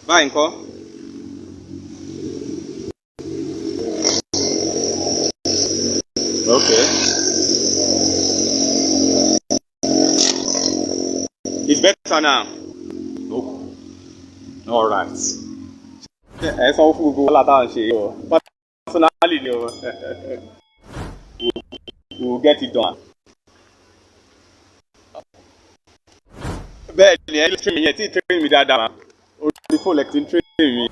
Báyìí ńkọ́? Okay. It's better now. Oh. All right. Ẹ sọ fún gbogbo wàhálà tá à ń ṣe o. Personally ni o. We'll get it done. Bẹ́ẹ̀ ni ẹ train mi yẹn tí train mi dáadáa ma. Orí fóònù ẹ̀ ti train mi.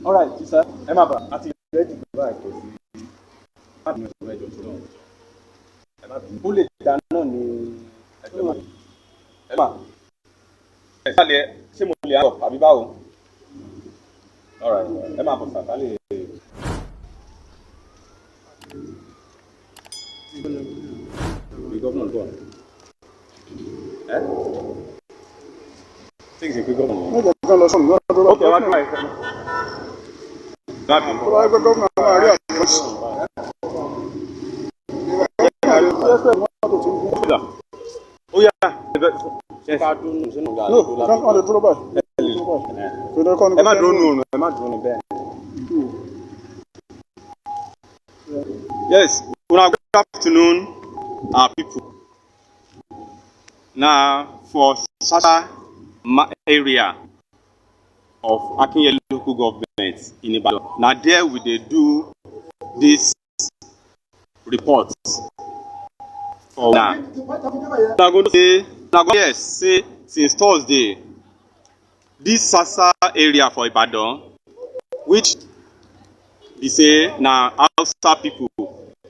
All right, sir. Ẹ má bà àti ready to buy kò sí. Ó lè dáná ní ẹjọ́ ẹ má. Ẹ sálẹ̀ ṣé mo lè àrọ̀ àbí báwo? All right, ẹ má bọ̀ sàkálẹ̀. The governor go on. Eh? Things in governor. Okay, what do I say? Oh yeah. Yes. Yes. Good afternoon, our people. Now, for Sasha area of Akinyele local government in Ibadan, now there we dey do this report for now. Now go say, yes, say since Thursday, this Sasha area for Ibadan, which they say now outside people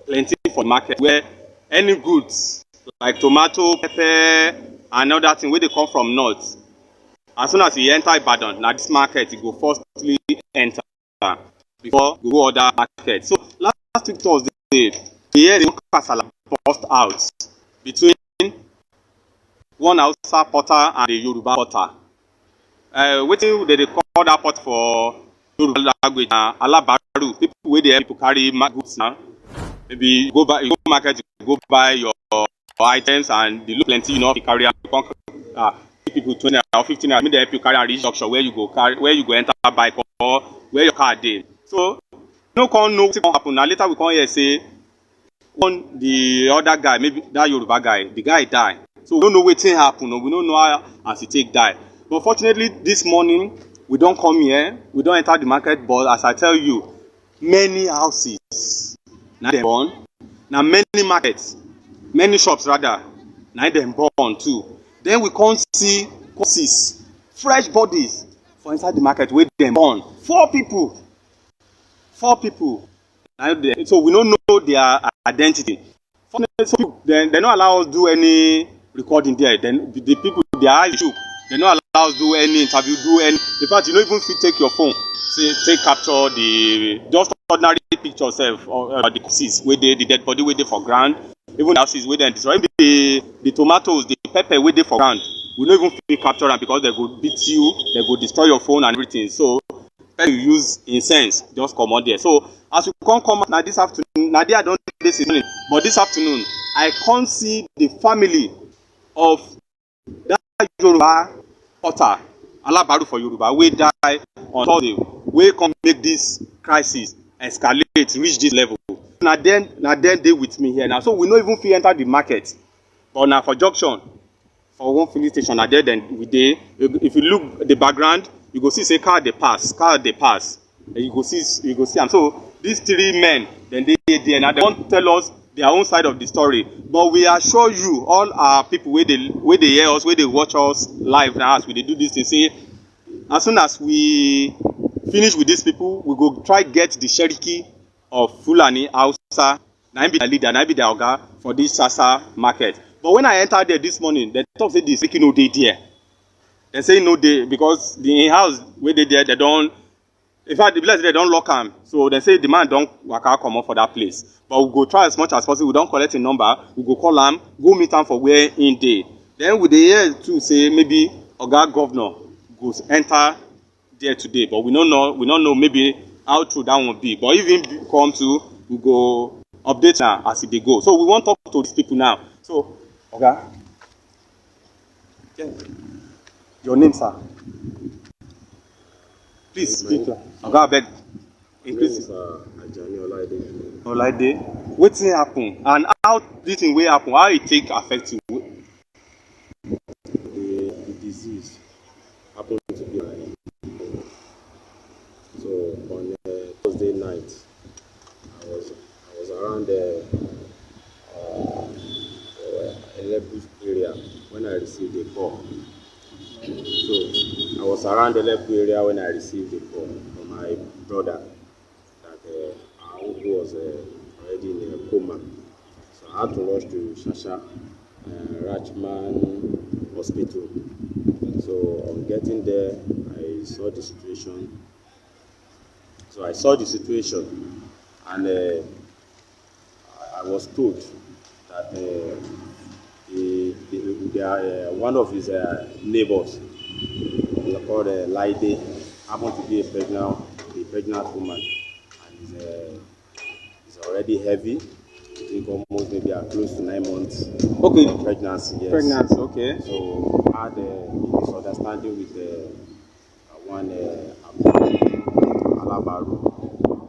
plenty for market where any goods like tomato, pepper, and other thing where they come from north. As soon as you enter Ibadan, now this market you go firstly enter before you go other market. So last week Thursday, the year the kasala burst out between one Hausa porter and the Yoruba porter. Wetin they call that port for Yoruba language alabaru, people where they help people carry goods now. Maybe you go market, you go buy your items and they look plenty, you know, you carry people 20 or 15 I mean they help you carry and reach junction where you go enter bike or where your car dey. So no can know wetin happen. Now later we come here say the other guy, maybe that Yoruba guy, the guy die. So we don't know wetin happen or we don't know how as he take die. But fortunately this morning we don't come here, we don't enter the market, but as I tell you, many houses now dem burn. Now many markets, many shops rather, now dem burn too. Then we can't see corpses, fresh bodies for inside the market where dem burn. Four people. So we don't know their identity. So people, they don't allow us do any recording there. Then the people, their eyes shook. They don't allow us do any interview, do any. In fact, you don't even fit take your phone, say capture the just ordinary picture yourself or the corpses where the dead body where they for ground. Even the houses where they destroy the tomatoes, the pepper where they for ground. We don't even fit capture them because they go beat you, they go destroy your phone and everything. So you use incense, just come out there. So as we come out now this afternoon, now I don't this evening, but this afternoon I can't see the family of that Yoruba porter, Alabaru for Yoruba, we die on Thursday, we come make this crisis escalate, reach this level. Now then they with me here now. So we don't even fit enter the market. But now for junction, for one filling station, now there then we dey. If you look at the background, you go see say car they pass. And you go see them. So these three men, then they there now they won't tell us their own side of the story. But we assure you, all our people where they hear us, where they watch us live now as we do this thing, say as soon as we finish with these people, we go try get the Cherokee of Fulani Hausa, na be the leader, na be the oga for this Sasa market. But when I entered there this morning, they talk say the Cherokee no dey there. They say no dey because the in-house where they there, they don't. In fact, the place they don't lock am. So they say the man don't waka comot for that place. But we go try as much as possible. We don't collect a number. We go call am, go meet am for where in dey. Then we dey hear too say maybe oga governor go enter there today, but we don't know maybe how true that won't be. But even come to, we go update now as they go. So we want to talk to these people now. So, okay. Your name, sir? Please speak. Oga abeg. Increase. Olaide. Wetin happen and how this thing wey happen, how it take affect you? The disease happened to be so on Thursday night. I was around the Elebu area when I received a call. So I was around the Elebu area when I received a call from my brother that our uncle was already in a coma. So I had to rush to Shasha Rachman Hospital. So on getting there, I saw the situation. And I was told that one of his neighbors, called Laide, happened to be a pregnant woman, and is already heavy. I think almost maybe close to 9 months. Okay. Of pregnancy. Yes. Pregnancy. Okay. So I had a misunderstanding with one Alabaru.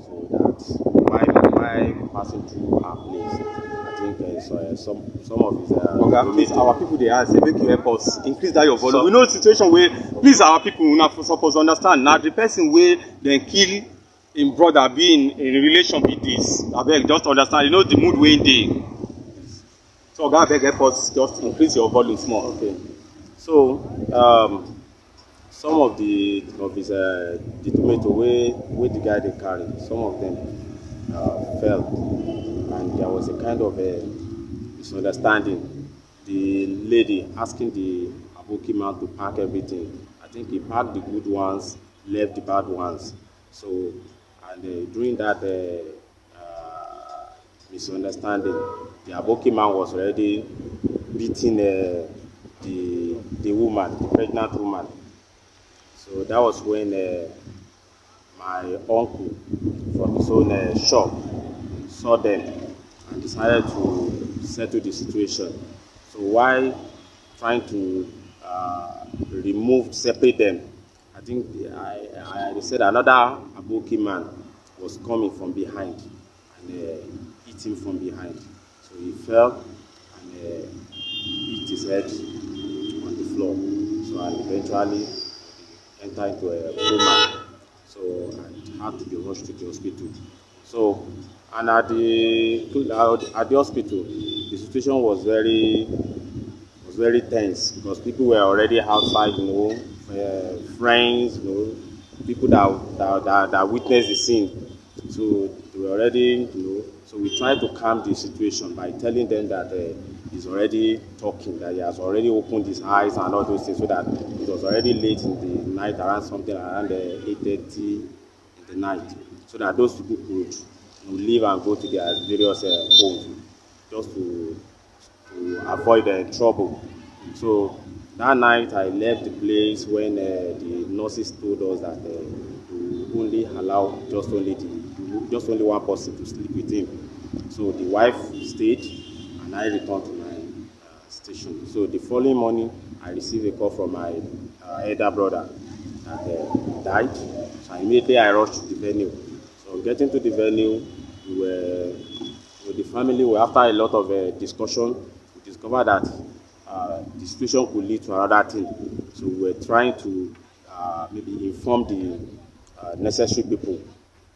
So that while passing through our place, I think some of his please, our people they ask, make you help us increase that your volume. We know the situation where, please, our people we not supposed to understand. Now the person where they kill him brother being in relation with this, I beg just understand. You know the mood way they. So God beg help us just increase your volume small. Okay. So some of his the tomato where the guy they carry, some of them fell, and there was a kind of a misunderstanding. The lady asking the Aboki man to pack everything. I think he packed the good ones, left the bad ones. So, and during that misunderstanding, the Aboki man was already beating the woman, the pregnant woman. So that was when my uncle from his own shop saw them and decided to settle the situation. So while trying to separate them, I think I said another Aboki man was coming from behind and hit him from behind. So he fell and hit his head on the floor. So and eventually entered into a coma. So and had to be rushed to the hospital. So and at the hospital, the situation was very tense because people were already outside, friends, people that witnessed the scene. So they were already, so we tried to calm the situation by telling them that he's already talking, that he has already opened his eyes and all those things, so that it was already late in the night, around 8:30 in the night, so that those people could leave and go to their various homes just to avoid trouble. So that night I left the place when the nurses told us that to only allow just only one person to sleep with him. So the wife stayed and I returned to my station. So the following morning I received a call from my elder brother that died. So immediately I rushed to the venue. So getting to the venue, the family were, after a lot of discussion, we discovered that the situation could lead to another thing. So we were trying to maybe inform the necessary people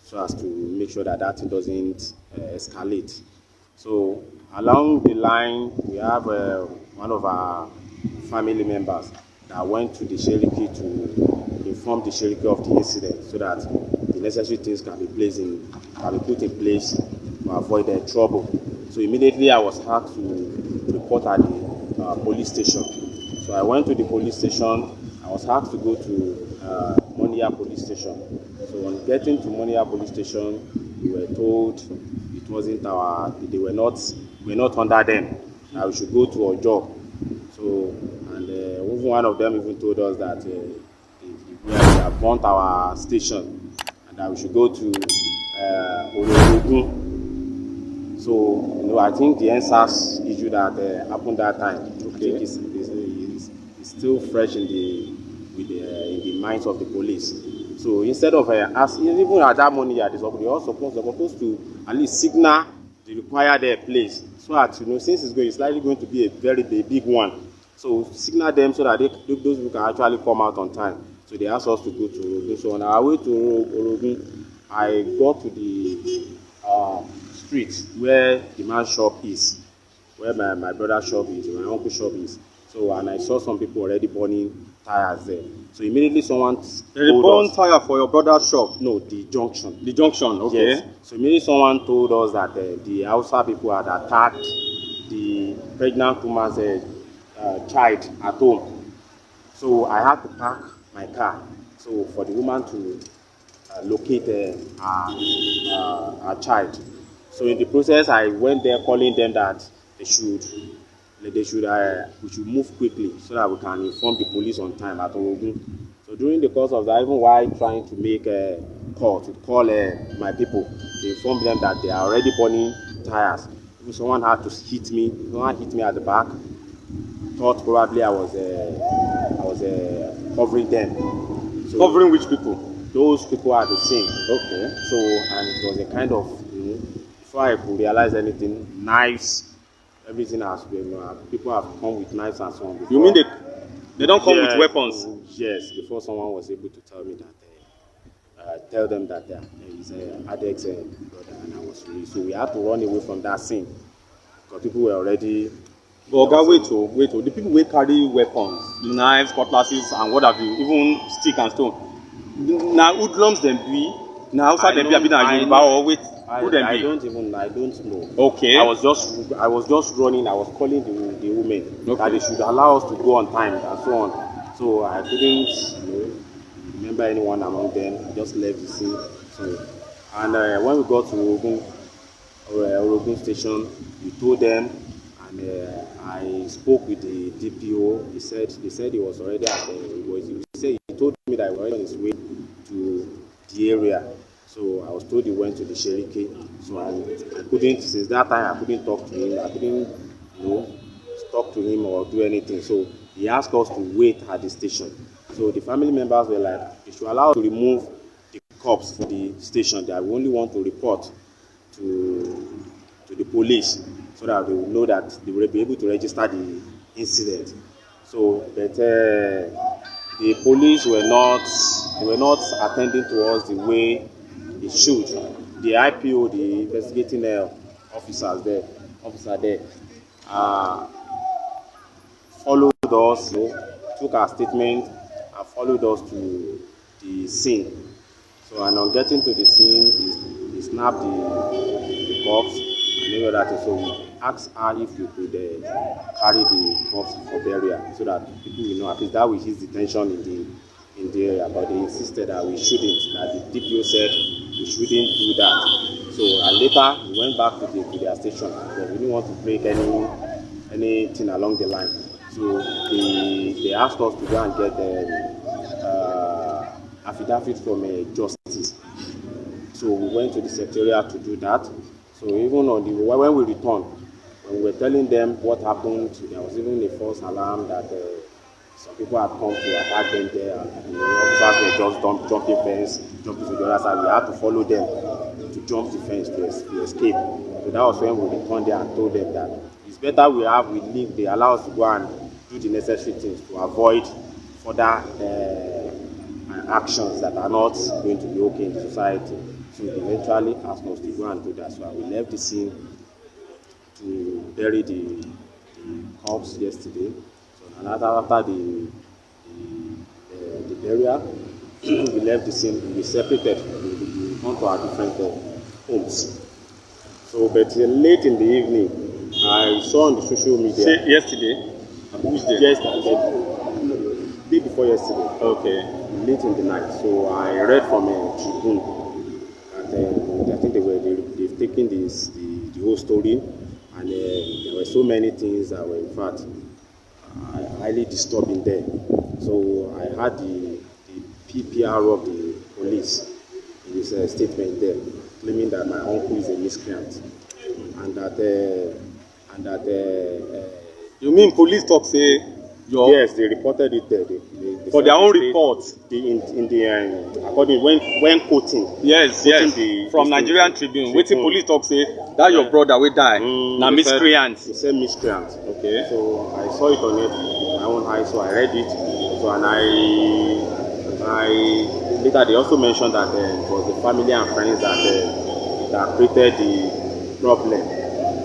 so as to make sure that that thing doesn't escalate. So along the line, we have one of our family members that went to the Cherokee to inform the Cherokee of the incident so that the necessary things can be put in place to avoid trouble. So immediately I was asked to report at the police station. So I went to the police station. I was asked to go to Monia police station. So on getting to Monia police station, we were told it wasn't we're not under them, that we should go to our job. So, and even one of them even told us that we have burnt our station and that we should go to Ologun. So, I think the NSAS issue that happened that time, okay, I think is still fresh in with in the minds of the police. So instead of even at that morning, yeah, they are supposed to at least signal the required place, so that since it's likely going to be a very big one, so signal them so that those people can actually come out on time. So they asked us to go to Orogun. So on our way to Orogun, I got to the street where the man's shop is, where my brother's shop is, my uncle's shop is. So, and I saw some people already burning tires there. So immediately someone burn tire for your brother's shop? No, the junction. The junction, okay. Yes. So immediately someone told us that the Hausa people had attacked the pregnant woman's child at home. So I had to park my car, so for the woman to locate her child. So in the process, I went there calling them that we should move quickly so that we can inform the police on time at Orogun. So during the course of that, even while trying to make a call my people, to inform them that they are already burning tires. Even someone had to hit me. Someone hit me at the back. Thought probably I was covering them. So covering which people? Those people at the scene. Okay. So, and it was a kind of, before I could realize anything, knives, everything has been, people have come with knives and so on. Before. You mean they don't come with weapons? Yes, before someone was able to tell me that, tell them that he's Adek's brother, and I was really, so we had to run away from that scene, because people were already. But wait, the people will carry weapons, knives, cutlasses, and what have you, even stick and stone. Now, hoodlums them be, now outside them be a bit of Yoruba or wait, who them be? I don't know. Okay. I was just running. I was calling the women that they should allow us to go on time and so on. So I couldn't, remember anyone among them. I just left the scene. So, and when we got to Orogun station, we told them, and I spoke with the DPO. They said he was already at he told me that he was already on his way to the area. So I was told he went to the Sherike. So I couldn't, since that time I couldn't talk to him. I couldn't, talk to him or do anything. So he asked us to wait at the station. So the family members were like, they should allow us to remove the corpse from the station. That we only want to report to the police, so that they will know that they will be able to register the incident. So, but the police were not attending to us the way they should. The IPO, the investigating officer there, followed us, took our statement, and followed us to the scene. So, and on getting to the scene, he snapped the corpse. So we asked her if we could carry the corpse for burial, so that people will know, at least that will ease the tension in the area. But they insisted that we shouldn't, that the DPO said we shouldn't do that. So, and later we went back to their station, because we didn't want to break anything along the line. So they asked us to go and get the affidavit from justice. So we went to the secretariat to do that. So even on when we returned, when we were telling them what happened, there was even a false alarm that some people had come to attack them there. And the officers were just jumping fence, jumping to the other side. We had to follow them to jump the fence to escape. So that was when we returned there and told them that it's better we leave. They allow us to go and do the necessary things to avoid further actions that are not going to be okay in society. So they eventually asked us to go and do that. So we left the scene to bury the corpse yesterday. So and after the burial, we left the scene. We separated. We went to our different homes. So, but late in the evening, I saw on the social media. Say yesterday? Which day? Yesterday. Day before yesterday. Okay. Late in the night. So I read from a Tribune. I think they've taken the whole story, and there were so many things that were in fact highly disturbing there. So I had the PPR of the police in his statement there, claiming that my uncle is a miscreant, and that you mean police talk say your... Yes, they reported it there. They for their own report. According when quoting. Yes. From Nigerian Tribune, wetin police talk say that your brother wey die na miscreant. He said miscreant. Okay. So I saw it on it with my own eyes, so I read it. So and I later they also mentioned that it was the family and friends that created the problem.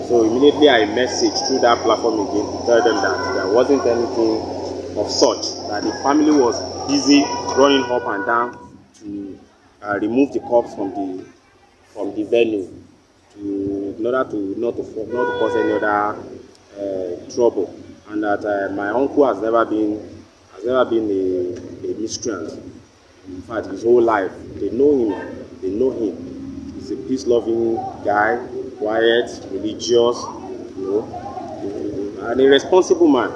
So immediately I messaged through that platform again to tell them that there wasn't anything of such, that the family was busy running up and down to remove the corpse from the venue in order to not to cause any other trouble, and that my uncle has never been a miscreant. In fact, his whole life they know him. He's a peace-loving guy, quiet, religious, and a responsible man.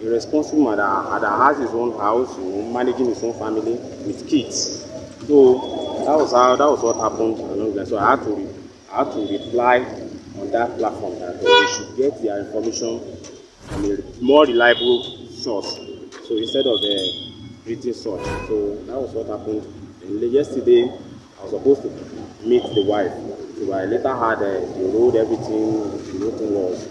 A responsible man that has his own house, managing his own family with kids. So that was what happened along that. So I had to reply on that platform that they should get their information from a more reliable source. So instead of a written source. So that was what happened. And yesterday I was supposed to meet the wife. So I later had the road, everything. The whole thing was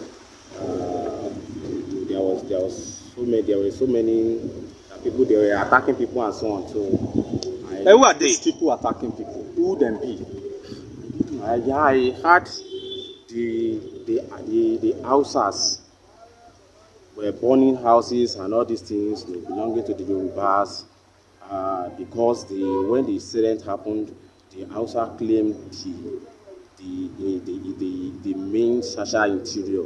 there were so many people. They were attacking people and so on. So who are these people attacking people? Who them be? I had the houses were burning houses and all these things belonging to the Yorubas because when the incident happened, the Hausa claimed the main Sasha interior.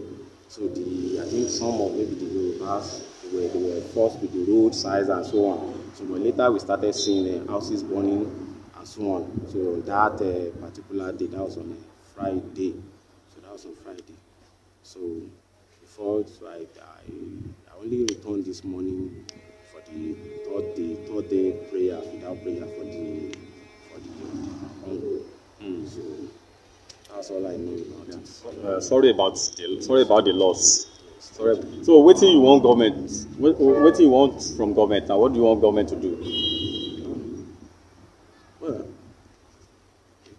So I think some of maybe the Yorubas they were forced with the road size and so on. So later we started seeing houses burning and so on. So that particular day, that was on a Friday. So before, I only returned this morning for the third day prayer, without prayer for the uncle. So that's all I know about it. Sorry about the loss. Sorry. So what do you want government? What do you want from government, and what do you want government to do? Well,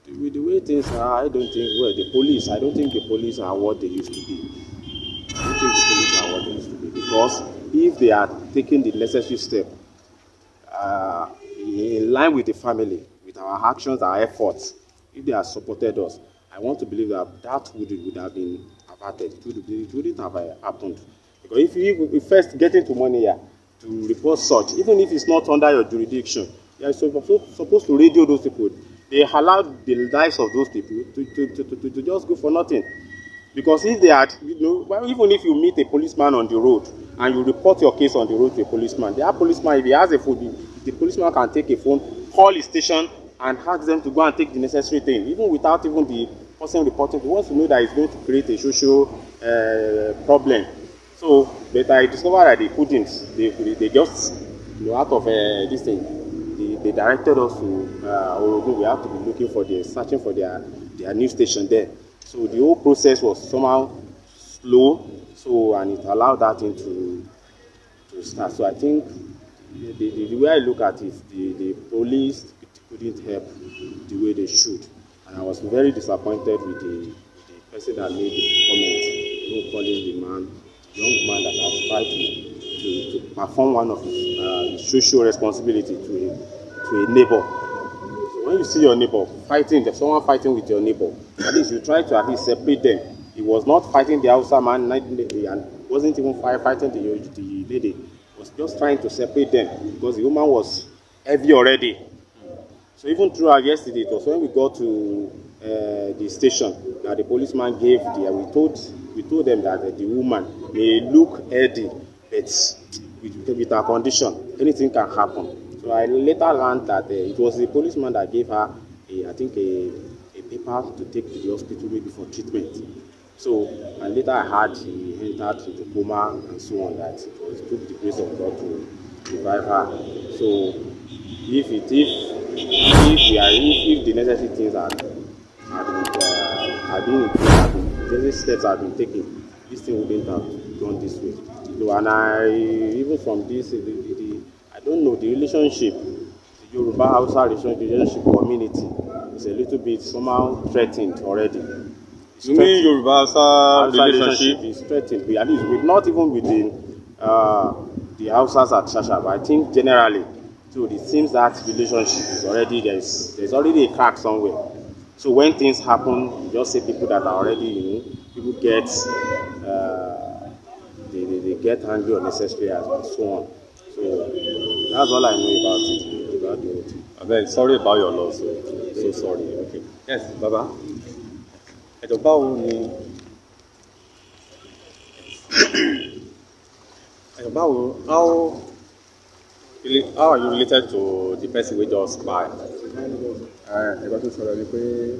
with the way things are, I don't think the police are what they used to be. Because if they are taking the necessary step in line with the family, with our actions, our efforts, if they have supported us, I want to believe that would have been averted. It wouldn't have happened. Because if you first get into money here to report such, even if it's not under your jurisdiction, you are supposed to radio those people. They allow the lives of those people to just go for nothing. Because if they had, even if you meet a policeman on the road and you report your case on the road to a policeman, that policeman, if he has a phone, the policeman can take a phone, call his station, and ask them to go and take the necessary thing, even without even the person reporting. He wants to know that it's going to create a social problem. So, but I discovered that they couldn't. They just, out of this thing, they directed us to Orogun. We have to be looking for searching for their news station there. So the whole process was somehow slow, and it allowed that thing to start. So I think the way I look at it, the police couldn't help the way they should, and I was very disappointed with the person that made the comment, calling the young man that has tried to perform one of his social responsibility to a neighbor. When you see your neighbor fighting, there's someone fighting with your neighbor, at least you try to at least separate them. He was not fighting the Hausa man and wasn't even fighting the lady. He was just trying to separate them because the woman was heavy already. So even throughout yesterday, it was when we got to the station that the policeman gave we told them that the woman may look healthy, but with her condition, anything can happen. So I later learned that it was the policeman that gave her, a paper to take to the hospital maybe for treatment. So and later I heard he entered into coma and so on, that it was through the grace of God to revive her. So if the necessary things necessary steps have been taken, this thing wouldn't have gone this way. So, and even from this, I don't know, the relationship, the Yoruba Hausa relationship community is a little bit somehow threatened already. You mean Yoruba Hausa relationship is threatened, at least with not even within the Hausas at Shasha, but I think generally, too, it seems that relationship is already, there's already a crack somewhere. So when things happen, you just see people that are already, people get, they get angry unnecessarily and so on. So that's all I know about it. About the whole thing. I'm very sorry about your loss. So sorry. Okay. Yes, Baba. How are you related to the person we just buy? Ìgbà tó sọ̀rọ̀ ni pé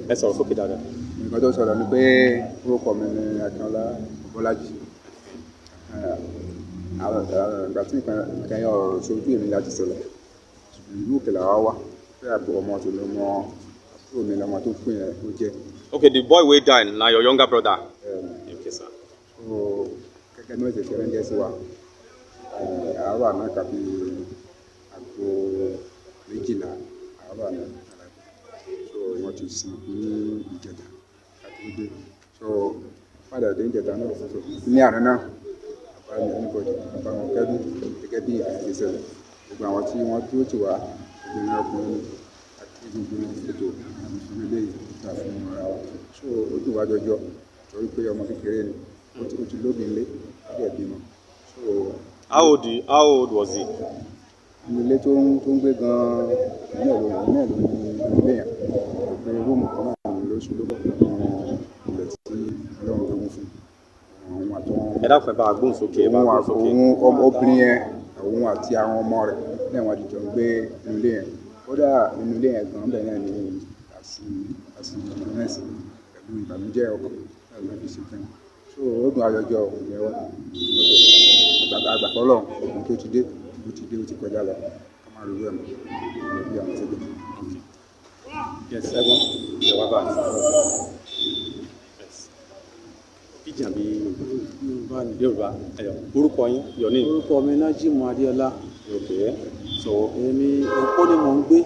Ẹ sọ̀rọ̀ sókè dáadáa. ìgbà tó sọ̀rọ̀ ni pé orúkọ mi ni Akínọlá Bọ́lájì. Ìgbà tí nǹkan yẹn ọ̀rọ̀ sojú èmi láti sọ̀rọ̀ ìlú òkè làwa wá pé àbọ̀ ọmọ tó lọ mọ àbúrò mi lọmọ tó pín yẹn ó jẹ́. Okay, the boy wey die na your younger brother. Okay, sir. So gẹ́gẹ́ bí wọ́n ti ṣe rẹ́ńgẹ́ sí wa àárọ̀ àná kàbí àgbo méjìlá àárọ̀ àná so wọ́n ti sin ní ìjẹta àtúndé so padà dé ìjẹta náà so ní àná náà àbá ní anybody àbá wọn kẹ́dùn gẹ́gẹ́ bí ìgbà ti ṣẹlẹ̀ gbogbo àwọn tí wọ́n dúró tì wá obìnrin ọkùnrin àti gbogbo ètò ìṣúná lẹ́yìn ìta fún ara wa so ó dùn wá jọjọ torí pé ọmọ kékeré ni ó ti lóbi ilé ó dẹ̀ bímọ so. How old was he? Ilé tó ń gbé gan-an ilé ilé yẹn pé rúùmù kan náà lóṣù ló bọ̀ ilẹ̀ tí Ọlọ́run tó ń fún òun àtọ́wọ́n. Ẹ dákun ẹ bá gbóhùn sókè. Òun obìnrin yẹn òun àti àwọn ọmọ rẹ̀ náà wọ́n jọ ń gbé inú ilé yẹn kódà inú ilé yẹn gan-an bẹ́ẹ̀ náà ni àsìmọ́nẹ́sì pẹ̀lú ìbànújẹ́ ọkàn náà ló fi ṣe fún un so ó dùn ayọjọ ìyẹn wọn àgbàpọ̀ lọ́hùn òun tó ti dé ó ti kọjá lọ ká má rí rẹ̀ mọ́ bí àwọn ṣe gbé. Yes, ẹ̀gbọ́n ìjọba bá a. Pidgin àbí Yorùbá ẹ̀yọ̀ orúkọ yín your name. Orúkọ mi Nájímù Adéọlá. Okay, so Èmi Èkó ni mò ń gbé.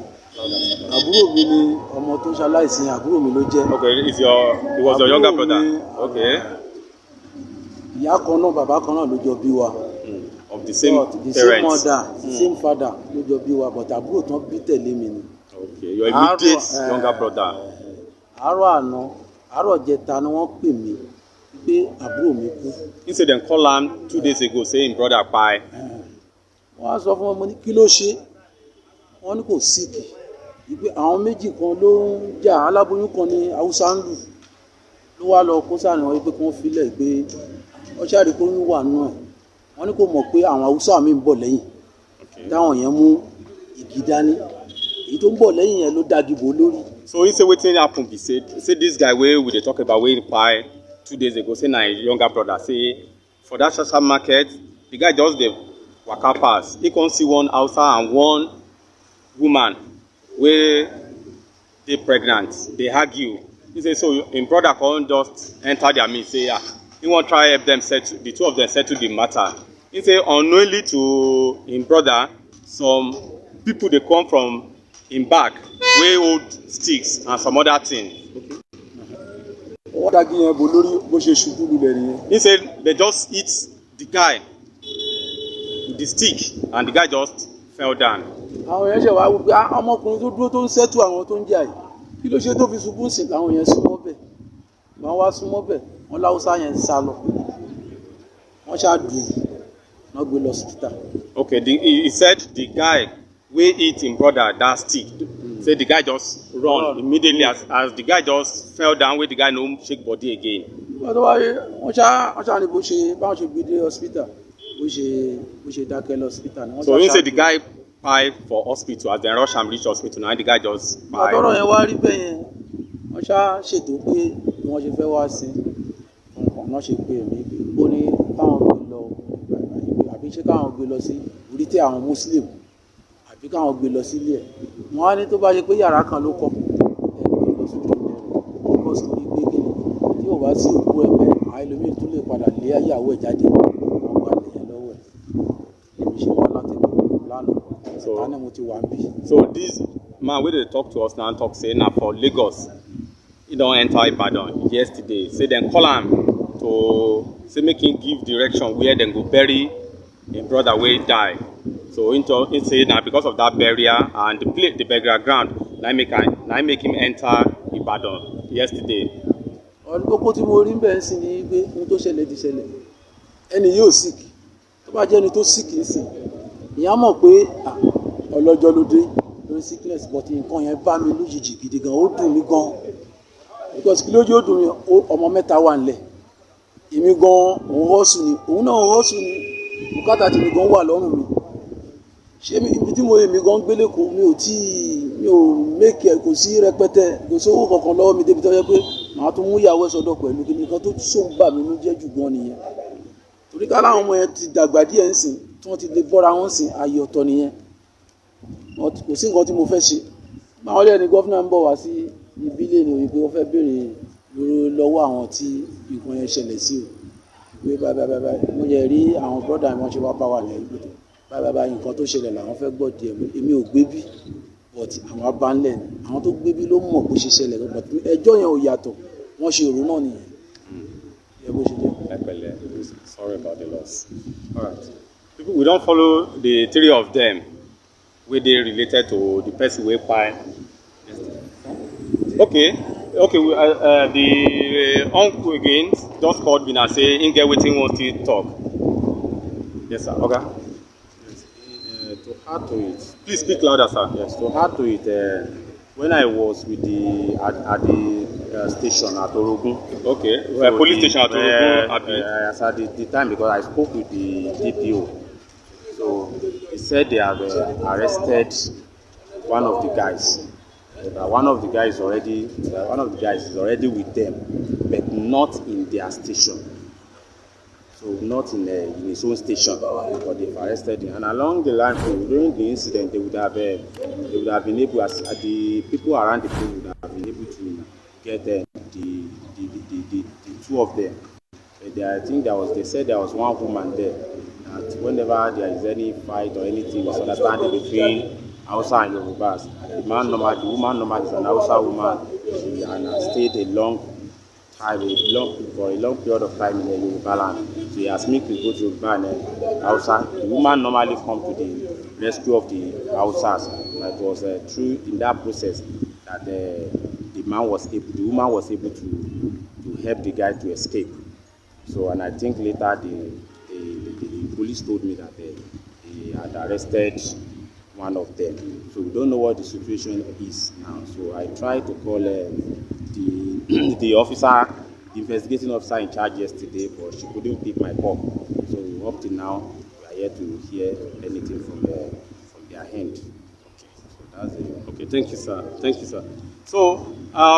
Àbúrò mi ni ọmọ tó ṣaláìsí àbúrò mi ló jẹ́. okay, he was your younger brother. Okay. Ìyá kan náà bàbá kan náà ló jọ bí wa. Of the same the parents. same mother, the same father ló jọ bí wa but àbúrò tán bí tẹ̀lé mi ni. Okay, your immediate younger brother. Àárọ̀ jẹta ni wọ́n pè mí pé àbúrò mi kú. He said dem call am 2 days ago say him brother kpai. Wọ́n á sọ fún wọn mo ní kí ló ṣe wọ́n ní kò síkì wípé àwọn méjì kan ló ń jà aláboyún kan ní Haúsá ń lù ló wá lọ kó sáà ní wọn wípé kí wọ́n filẹ̀ pé wọ́n ṣáà rí pé oyún wà nù ẹ̀ wọ́n ní kò mọ̀ pé àwọn Haúsá mi ń bọ̀ lẹ́yìn táwọn yẹn mú igi dání èyí tó ń bọ̀ lẹ́yìn yẹn ló dági bò lórí. So he say wetin happen be say this guy wey we dey talk about wey kpai 2 days ago say na him younger brother say for that Shasha market the guy just dey waka pass he come see one Hausa and one woman wey dey pregnant dey argue he say so him brother come just enter their midst say he wan try help them settle the two of them settle the matter he say unknowingly to him brother some people dey come from him back wey hold sticks and some other things. wọ́n dági yẹn bò lórí bó ṣe ṣubú lulẹ̀ nìyẹn. He said they just hit the guy with the stick and the guy just fell down. àwọn yẹn ṣe wá wípé ọmọkùnrin tó dúró tó ń ṣẹ́tù àwọn tó ń jà yìí kí ló ṣe tó fi ṣubú sí làwọn yẹn súnmọ́ bẹ̀ wọ́n wá súnmọ́ bẹ̀ wọ́n láwùsá yẹn sá lọ wọ́n ṣáà dùn wọ́n gbé lọ hospital. Okay, he said the guy wey hit him brother that stick say the guy just run immediately as the guy just fell down wey the guy no shake body again. wọ́n tó wáyé wọ́n ṣáà ní bó ṣe báwọn ṣe gbé dé hospital bó ṣe dákẹ́ lọ hospital. So he say the guy kpai for hospital as dem rush am reach hospital na the guy just kpai. àtọ́rọ̀ yẹn wá rí bẹ́ẹ̀ yẹn wọ́n ṣáà ṣètò pé bí wọ́n ṣe fẹ́ wá sí nǹkan náà ṣe pé èmi ó ní káwọn gbé lọ àbí ṣé káwọn gbé lọ sí orí tí àwọn muslim àbí káwọn gbé lọ sílé ẹ̀ wọ́n á ní tó bá ṣe pé yàrá kan ló kọ́ ẹgbẹ́ lọ sójú ilẹ̀ rẹ̀ kọ́ sí ní gbé kíni tí ò bá sí òkú ẹ̀ bẹ́ẹ̀ àwọn ẹlòmíín tún lè padà lé ìyàwó ẹ̀ jáde wọ́n gbà lẹ́yìn lọ́wọ́ ẹ̀ èmi ṣe wá láti lánàá náà mo ti wà ń bì. So this man wey dey talk to us now talk say na for Lagos he don enter Ibadan yesterday, say dem call am to say make him give direction where dem go bury him brother wey die. So he say na because of that burial and the burial ground na make him enter Ibadan yesterday. ọdún kókó tí mo rí bẹ́ẹ̀ sì ni pé ohun tó ṣẹlẹ̀ ti ṣẹlẹ̀ ẹni yóò sick tó bá jẹ́ ẹni tó sick nísìn ìyá mọ̀ pé ọlọ́jọ́ ló dé lórí sickness but nǹkan yẹn bá mi lójijì gidi gan ó dùn mí gan because kí lójú ó dùn mí ọmọ mẹ́ta wà nílẹ̀ èmi gan òun họ́sù ni òun náà họ́sù ni bùkátà tèmi gan wà lọ́rùn mi ṣé ibi tí mo èmi gan gbélé kó mi ò make ẹ kò sí rẹpẹtẹ kò sówó kankan lọ́wọ́ mi débi tó yẹ pé màá tún mú ìyàwó ẹ sọ́dọ̀ pẹ̀lú kí nìkan tó sóun bà mí ló jẹ́ jù gan nìyẹn torí ká láwọn ọmọ yẹn ti dàgbà díẹ̀ ń sìn tí wọ́n ti lè bọ́ra wọn sìn ayé ọ̀tọ̀ nìyẹn kò sí nǹkan tí mo fẹ́ ṣe báwọn lẹ́ni gọ́fìnà ń bọ̀ wá sí ìbílẹ̀ ni òye pé wọ́n fẹ́ béèrè lọ́wọ́ àwọn tí nǹkan yẹn ṣẹlẹ̀ sí o pé báyìí mo yẹ rí àwọn bọ́dà mi wọ́n ṣe wá bá wà lẹ́yìn pé báyìí nǹkan tó ṣẹlẹ̀ làwọn fẹ́ gbọ́ díẹ̀ èmi ò gbé bí but àwọn abánlẹ̀ ni àwọn tó gbé bí ló mọ̀ bó ṣe ṣẹlẹ̀ but ẹjọ́ yẹn ò yàtọ̀ wọ́n ṣe òru náà nìyẹn ẹ bó ṣe jẹ́. Sorry about the loss. All right. People, we don't follow the three of them wey dey related to the person wey kpai. Okay, the uncle again just called me and say him get wetin he wan still talk. Yes, sir. Okay. Yes, to add to it. Please speak louder, sir. Yes, to add to it. When I was with at the station at Orogun. Okay. So police station at Orogun. Yes, at the time because I spoke with the DPO. So he said they have arrested one of the guys. One of the guys is already with them, but not in their station. So not in his own station, but they've arrested him. And along the line, during the incident, they would have been able, as the people around the place would have been able to get the two of them. I think they said there was one woman there. That whenever there is any fight or anything misunderstanding between Hausa and Yorubas, the woman normally is an Hausa woman and has stayed for a long period of time in the Yoruba land. So he has mixed with both Yoruba and Hausa. The woman normally come to the rescue of the Hausas. It was true in that process that the woman was able to help the guy to escape. So, and I think later the police told me that they had arrested one of them. So we don't know what the situation is now. So I tried to call the officer, the investigating officer in charge yesterday, but she couldn't pick my call. So up to now, we are yet to hear anything from their end. So that's it. Okay, thank you, sir. Thank you, sir. So,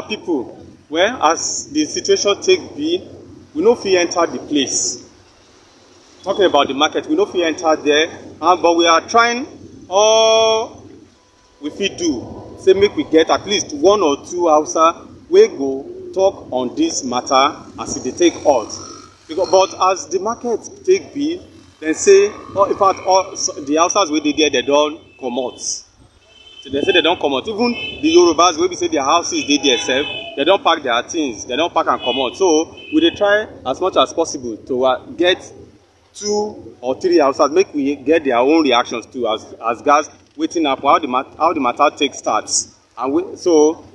people, well, as the situation take be, we no fit enter the place. Talking about the market, we no fit enter there, but we are trying all we fit do. Say make we get at least one or two Hausa wey go talk on this matter as e dey take us. But as the market take be, dem say, in fact, all the Hausas wey dey there, they don comot. So they say they don comot. Even the Yorubas wey be say their houses dey there sef, they don pack their things, they don pack and comot. So we dey try as much as possible to get 2 or 3 Hausas, make we get their own reactions too as guys wetin happen, how the matter take starts. And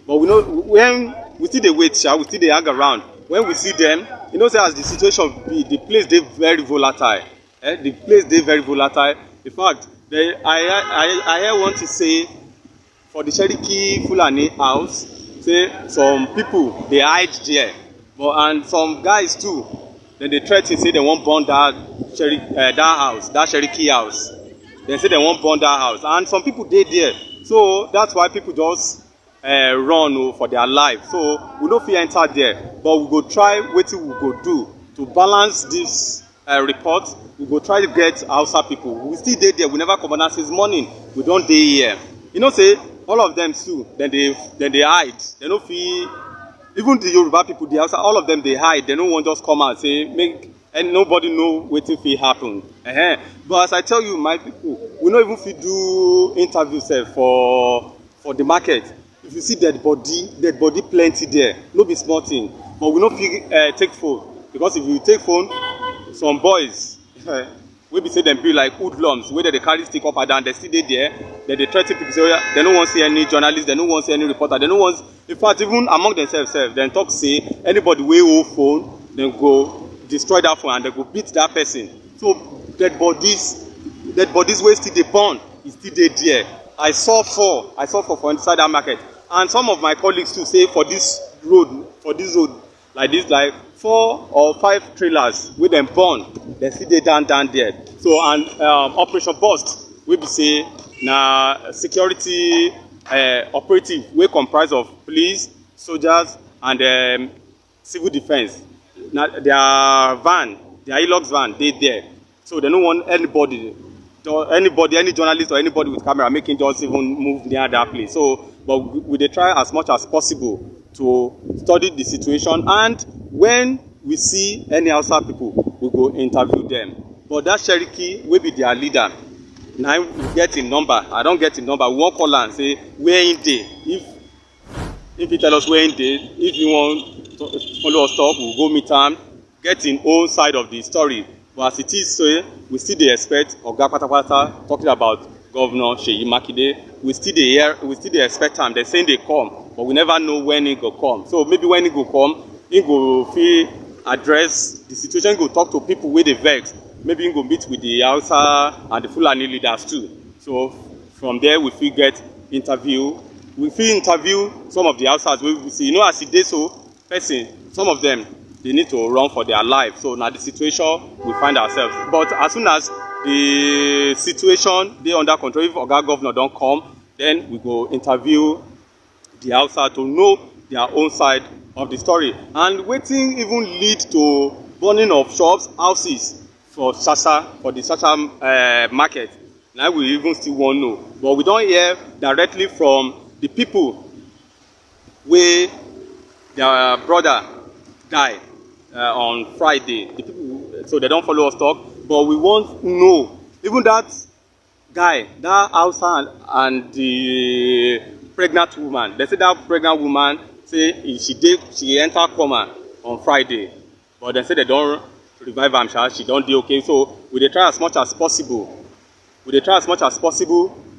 but we know when we still dey wait, we still dey hang around. When we see them, you know, say as the situation be, the place dey very volatile. The place dey very volatile. In fact, I hear one thing say for the Cherokee Fulani house, say some people dey hide there, and some guys too, then they threaten say they wan burn that Cherokee house. They say they wan burn that house, and some people dey there. So that's why people just run for their life. So we no fit enter there, but we go try wetin we go do to balance this report. We go try to get Hausa people. We still dey there. We never come out since morning. We don dey here. You know, say all of them too. Then they hide. They no fit. Even the Yoruba people, the Hausa, all of them they hide. They no wan just come out say make and nobody know wetin fit happen. But as I tell you, my people, we no even fit do interview sef for the market. If you see dead body plenty there, no be small thing. But we no fit take phone, because if you take phone, some boys wey be say dem be like hoodlums wey dem dey carry stick up and down, dem still dey there, dem dey threa ten people say oya, dem no wan see any journalist, dem no wan see any reporter, dem no wan, in fact even among themselves sef dem talk say anybody wey hold phone dem go destroy that phone and dem go beat that person. So dead bodies wey still dey burn, e still dey there. I saw four for inside that market, and some of my colleagues too say for this road like this, like 4 or 5 trailers wey dem burn, dem still dey down there. So and operation burst wey be say na security operative wey comprise of police, soldiers and civil defence. Na their van, their Hilux van dey there, so dem no want anybody, any journalist or anybody with camera make him just even move near that place. So but we dey try as much as possible to study the situation, and when we see any outside people, we go interview them. But that Cherokee wey be their leader, na we get him number. I don get him number. We wan call am say where him dey. If he tell us where him dey, if he wan follow us talk, we go meet am, get him own side of the story. But as it is so, we still dey expect Oga Patapata talking about Governor Seyi Makinde. We still dey expect am. They say they come, but we never know when he go come. So maybe when he go come, he go fit address the situation, he go talk to people wey dey vex. Maybe he go meet with the Hausa and the Fulani leaders too. So from there we fit get interview. We fit interview some of the Hausas wey we see. You know, as e dey so, person, some of them, they need to run for their life. So now the situation we find ourselves. But as soon as the situation dey under control, if Oga Governor don come, then we go interview the Hausa to know their own side of the story. And wetin even lead to burning of shops, houses for Sasha, for the Sasha market, na we even still wan know. But we don hear directly from the people wey their brother die on Friday. The people, so they don't follow us talk, but we want to know, even that guy, that Hausa and the pregnant woman, they say that pregnant woman say she enter coma on Friday, but they say they don't revive am, she don't dey okay. So we dey try as much as possible.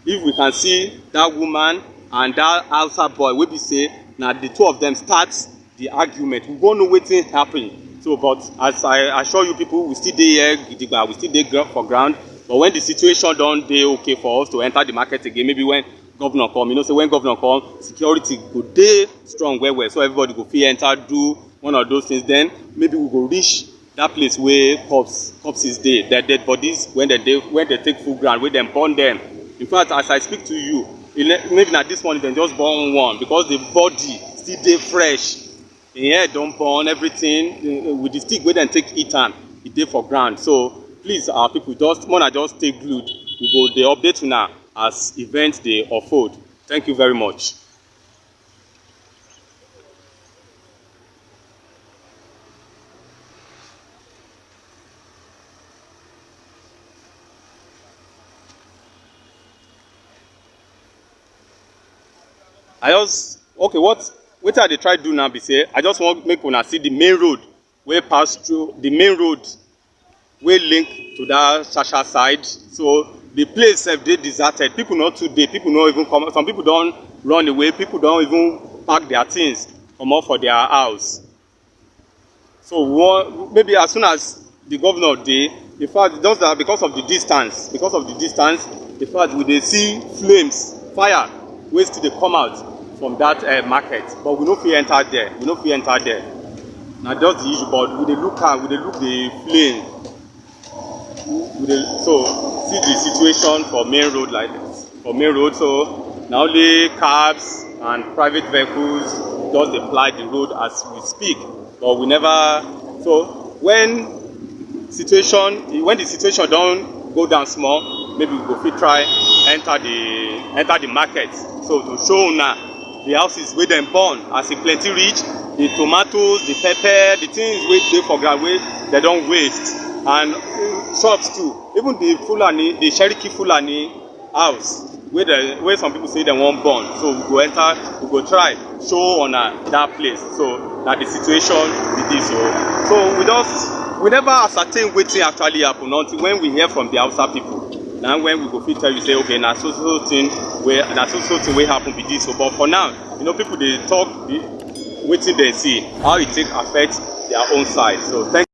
If we can see that woman and that Hausa boy, we be say na the two of them start the argument. We won't know wetin happen. So, but as I assure you people, we still dey here gidigba, we still dey for ground. But when the situation don dey okay for us to enter the market again, maybe when governor come, you know, so when governor come, security go dey strong well, so everybody go fit enter, do one of those things. Then maybe we go reach that place where corpses dey, dead bodies, when they take full ground, where dem burn them. In fact, as I speak to you, maybe na this morning dem just burn one, because the body still dey fresh. In here don burn everything with the stick wey dem take eat am, e dey for ground. So please, our people, just stay glued. We go dey update una as events dey unfold. Thank you very much. Wetin I dey try do now be say I just wan make una see the main road wey pass through, the main road wey link to that Sasha side. So the place sef dey deserted. People no too dey, people no even come. Some people don run away, people don even pack their things comot for their house. So maybe as soon as the governor dey, in fact just that because of the distance, in fact we dey see flames, fire wey still dey come out from that market, but we no fit enter there. Na just the issue, but we dey look am, we dey look the flame. So see the situation for main road like this. For main road, so na only cabs and private vehicles just dey ply the road as we speak. But we never. So when the situation don go down small, maybe we go fit try enter the market. So to show una the houses wey dem burn as e plenty reach, the tomatoes, the pepper, the things wey dey for ground wey they don't waste. And shops too, even the Fulani, the Cherokee Fulani house where some people say they won't burn, so we go enter, we go try show on that place, so that the situation with this. So we never ascertain wetin actually happen until when we hear from the Hausa people. Now when we go fit tell you say okay na so thing wey happen be this. So but for now, you know, people dey talk wetin dem see, how it take affect their own side. So thank